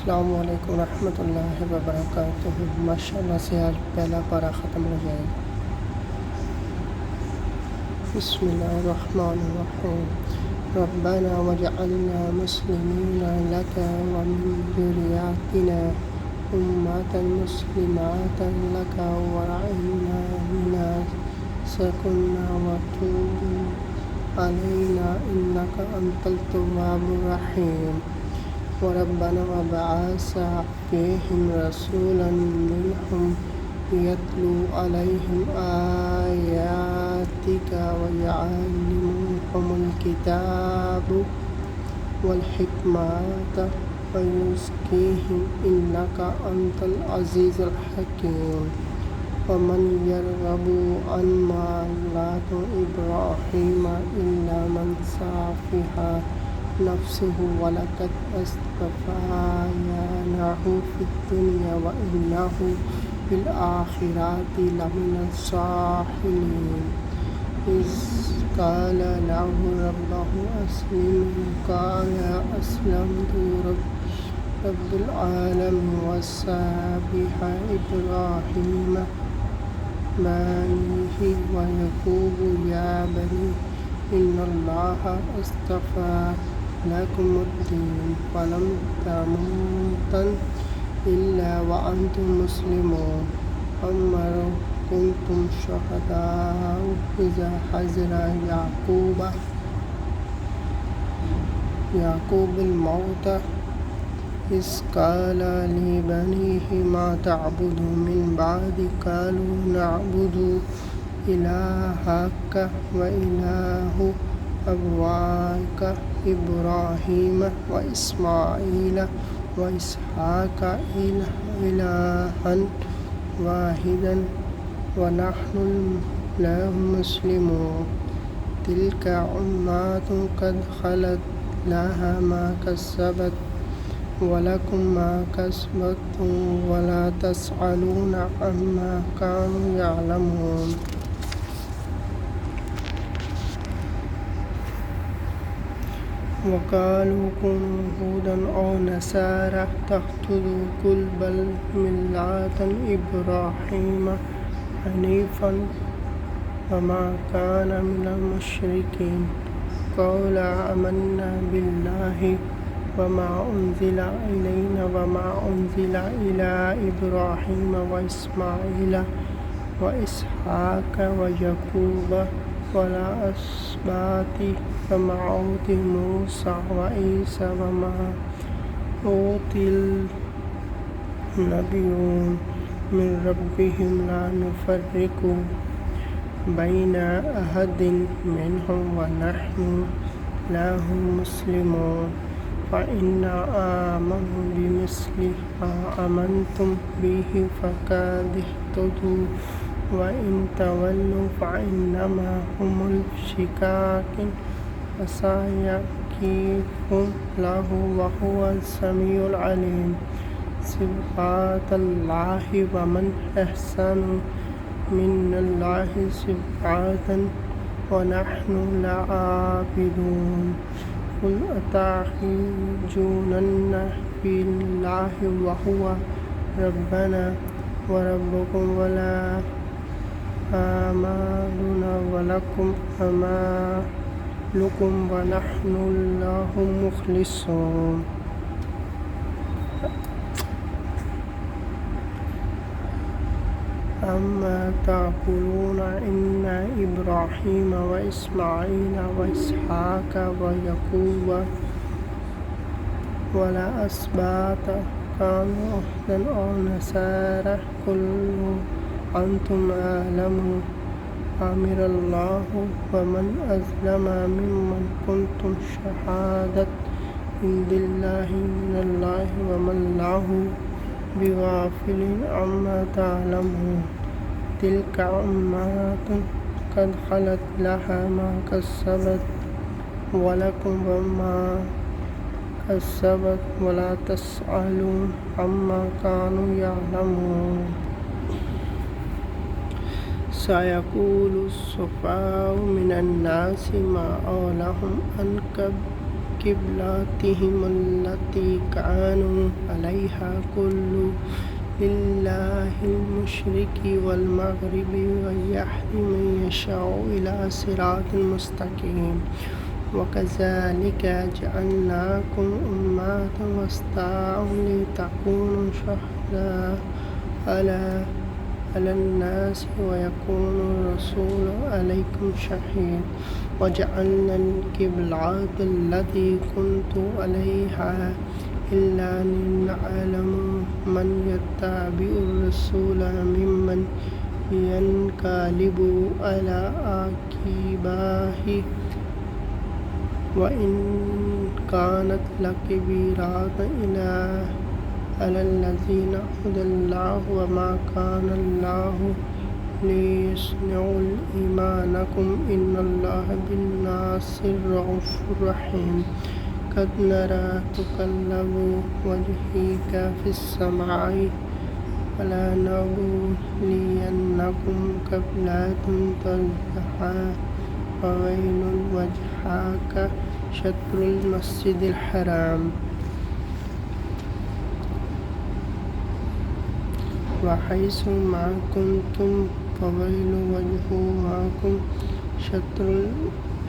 السلام علیکم ورحمۃ اللہ وبرکاتہ۔ ماشاءاللہ سے آج پہلا پارہ ختم ہو جائے گا۔ بسم اللہ الرحمن الرحیم۔ ربنا واجعلنا مسلمین لک ومن ذریاتنا امة مسلمات لک وارنا منا سکنا وتوب علینا انک انت التواب الرحیم۔ وربنا وبعث فيهم رسولا منهم يتلو عليهم آياتك ويعلمهم الكتاب والحكمة ويزكيهم إنك أنت العزيز الحكيم۔ ومن يرغب عن ملة إبراهيم إلا من سفه نفسه ولقد اصطفيناه في الدنيا وإنه في الآخرة لمن الصالحين۔ إذ قال له ربه أسلم قال أسلمت رب العالمين وسبح إبراهيم بنيه ويعقوب يا بني إن الله اصطفى لكم الدين ولم تموتن إلا وأنتم مسلمون۔ أما كنتم شهداء إذا حضر يعقوب الموت إذ قال لبنيه ما تعبدون من بعدي قالوا نعبد إلهك وإله أبويك إبراهيم وإسماعيل وإسحاق إلها واحدا ونحن له مسلمون۔ تلك أمة قد خلت لها ما كسبت ولكم ما كسبتم ولا تسألون عما كانوا يعملون۔ وقالوا كونوا هودا أو نصارى تهتدوا قل بل ملة إبراهيم حنيفا وما كان من المشركين۔ قال آمنا بالله وما أنزل إلينا وما أنزل إلى إبراهيم وإسماعيل وإسحاق ويعقوب والأسباط وما أوتي موسى وعيسى وما أوتي النبيون من ربهم لا نفرق بين أحد منهم ونحن له مسلمون۔ فإن آمنوا بمثل ما آمنتم به فقد اهتدوا وإن تولوا فإنما هم الشقاق فسيكفيكم الله وهو السميع العليم۔ صبغة الله ومن أحسن من الله صبغة ونحن له عابدون۔ قل أتحاجوننا في الله وهو ربنا وربكم ولا أعمالنا ولكم أعمالكم ونحن له مخلصون۔ أما تقولون إن إبراهيم وإسماعيل وإسحاق ويعقوب والأسباط كانوا هودا أو نصارى قل أنتم أعلم أم الله ومن أظلم ممن كتم شهادة عند الله من الله وما الله بغافل عما تعملون۔ تلك أمة قد خلت لها ما كسبت ولكم ما كسبت ولا تسألون عما كانوا يعملون۔ سيقول السفهاء من الناس ما أولاهم عن قبلتهم التي كانوا عليها قل لله المشرق والمغرب ويهدي من يشاء إلى صراط مستقيم وكذلك جعلناكم أمة وسطا لتكونوا شهداء على الناس ويكون الرسول عليكم شهيد وجعلنا القبلة التي كنت عليها إلا لنعلم من يتبع الرسول ممن ينقلب على عقبيه وإن كانت لكبيرة إلا على الذين هدى الله وما كان الله ليصنع إيمانكم إن الله بالناس رؤوف رحيم قد نرى تقلب وجهك في السماء فلنولينكم قبلة ترضاها فويل وجهك شطر المسجد الحرام وحيث ما كنتم فويل وجه معكم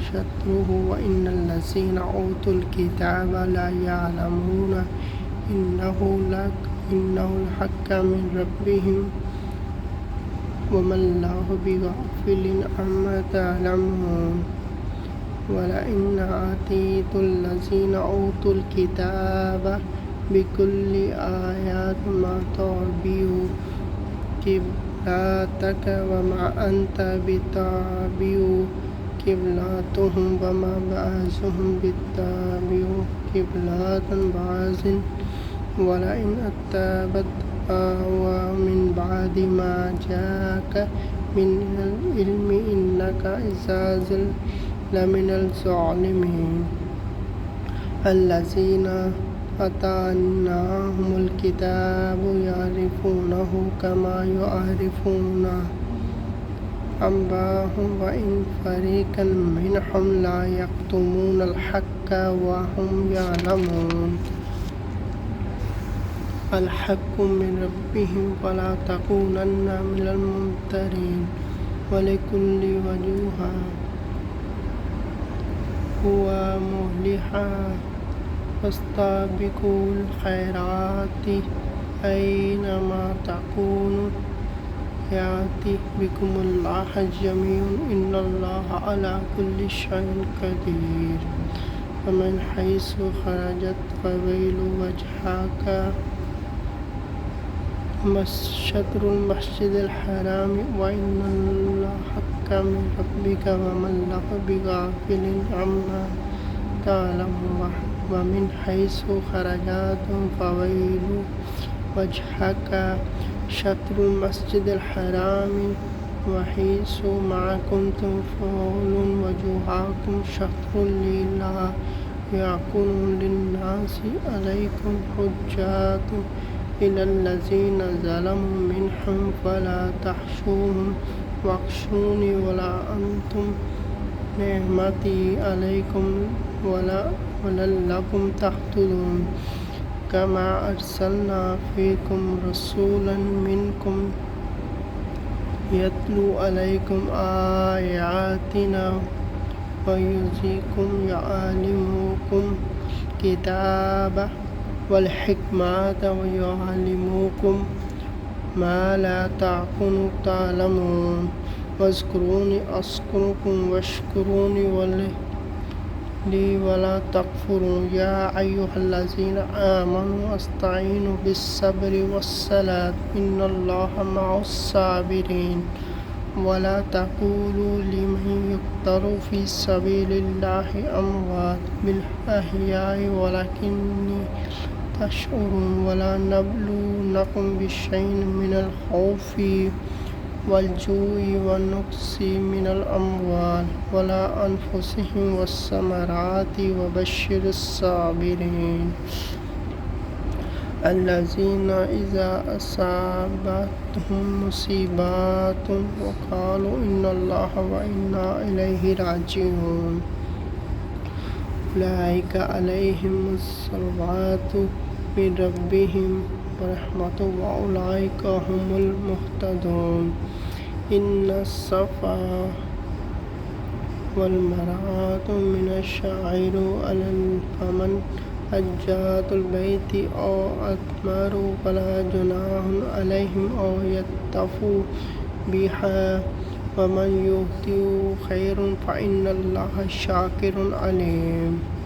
شطره وإن الذين أوتوا الكتاب لا يعلمون إنه الحق من ربهم وما الله بغافل عما تعملون ولئن آتيت الذين أوتوا الكتاب بكل آيات ما تتبعوا قبلتك وما أنت بتتبع قبلتهم وما بعضهم بتتبع قبلة بعض ولئن اتبعت أهواءهم من بعد ما جاءك من العلم إنك إذا لمن الظالمين الذين آتيناهم الكتاب يعرفونه كما يعرفون أبناءهم وإن فريقا منهم لا يكتمون الحق وهم يعلمون الحق من ربهم فلا تكونن من الممترين ولكل وجه هو مولها فاستبقوا الخيرات أينما تكونوا يأتي بكم الله جميعا إن الله على كل شيء قدير فمن حيث خرجت فويل وجهك شطر المسجد الحرام وإن الحق من ربك وما الله بغافل عما تعلمون ومن حيث خرجت فويل وجهك شطر المسجد الحرام وحيث ما كنتم فولوا وجوهكم شطر لله يكون للناس عليكم حجات إلى الذين ظلموا منهم فلا تخشوهم واخشوني ولا أنتم نعمتي عليكم ولعلكم تهتدون كما أرسلنا فيكم رسولا منكم يتلو عليكم آياتنا ويزكيكم يعلمكم كتاب والحكمة ويعلمكم ما لا تكونوا تعلمون واذكروني أذكركم واشكروني لي ولا تكفروا يا أيها الذين آمنوا استعينوا بالصبر والصلاة إن الله مع الصابرين ولا تقولوا لمن يقتل في سبيل الله أموات بل أحياء ولكني تشعرون ولا نبلونكم بشيء من الخوف والجوع والنقص من الأموال والأنفسهم والثمرات وبشر الصابرين الذين إذا أصابتهم مصيبات وقالوا إن الله وإنا إليه راجعون أولئك عليهم الصلوات من ربهم ورحمة وأولئك هم المهتدون إن الصفا والمروة من الشعائر فمن حج البيت أو اعتمر فلا جناح عليهم أو يطوفوا بها ومن يهدي خير فإن الله شاكر عليم.